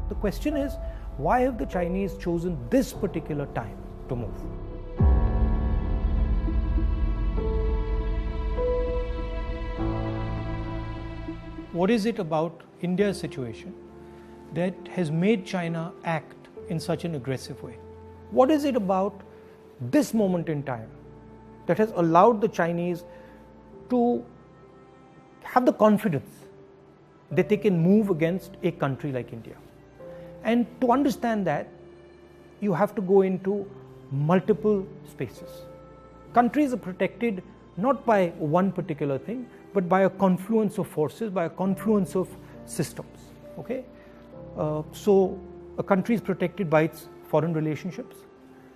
The question is, why have the Chinese chosen this particular time to move? What is it about India's situation that has made China act in such an aggressive way? What is it about this moment in time that has allowed the Chinese to have the confidence that they can move against a country like India? And to understand that, you have to go into multiple spaces. Countries are protected not by one particular thing, but by a confluence of forces, by a confluence of systems. Okay, so a country is protected by its foreign relationships,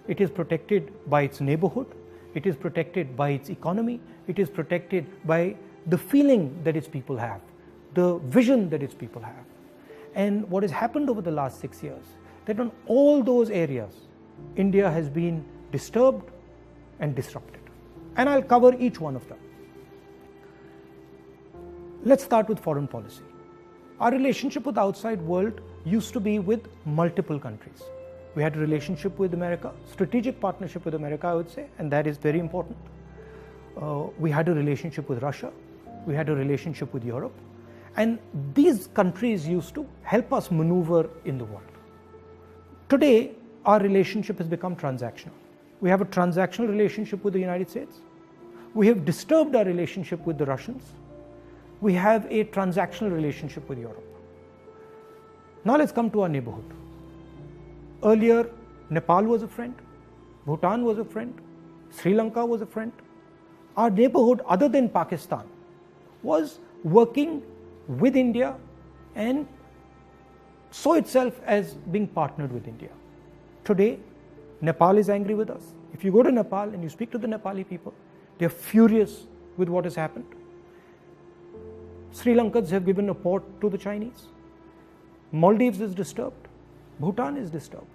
it is protected by its neighborhood, it is protected by its economy, it is protected by the feeling that its people have, the vision that its people have. And what has happened over the last 6 years, that on all those areas, India has been disturbed and disrupted. And I'll cover each one of them. Let's start with foreign policy. Our relationship with the outside world used to be with multiple countries. We had a relationship with America, strategic partnership with America, I would say, and that is very important. We had a relationship with Russia. We had a relationship with Europe. And these countries used to help us maneuver in the world. Today, our relationship has become transactional. We have a transactional relationship with the United States. We have disturbed our relationship with the Russians. We have a transactional relationship with Europe. Now let's come to our neighborhood. Earlier, Nepal was a friend, Bhutan was a friend, Sri Lanka was a friend. Our neighborhood, other than Pakistan, was working with India and saw itself as being partnered with India. Today, Nepal is angry with us. If you go to Nepal and you speak to the Nepali people, they are furious with what has happened. Sri Lankans have given a port to the Chinese. Maldives is disturbed. Bhutan is disturbed.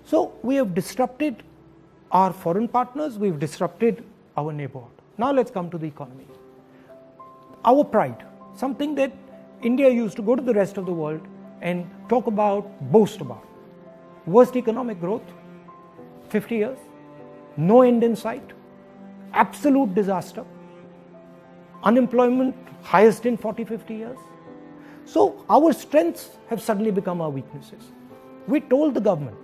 So we have disrupted our foreign partners, we've disrupted our neighborhood. Now let's come to the economy. Our pride, something that India used to go to the rest of the world and talk about, boast about. Worst economic growth, 50 years, no end in sight, absolute disaster, unemployment highest in 40-50 years. So our strengths have suddenly become our weaknesses. We told the government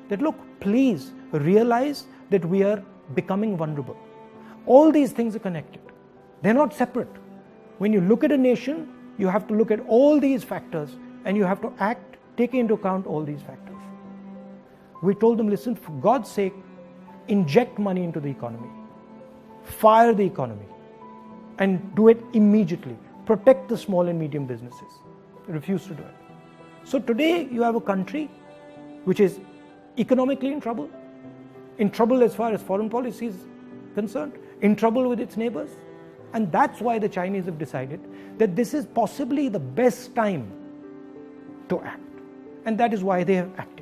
that, look, please realize that we are becoming vulnerable. All these things are connected. They're not separate. When you look at a nation, you have to look at all these factors and you have to act, take into account all these factors. We told them, listen, for God's sake, inject money into the economy, fire the economy, and do it immediately. Protect the small and medium businesses. They refused to do it. So today you have a country which is economically in trouble as far as foreign policy is concerned, in trouble with its neighbors. And that's why the Chinese have decided that this is possibly the best time to act. And that is why they have acted.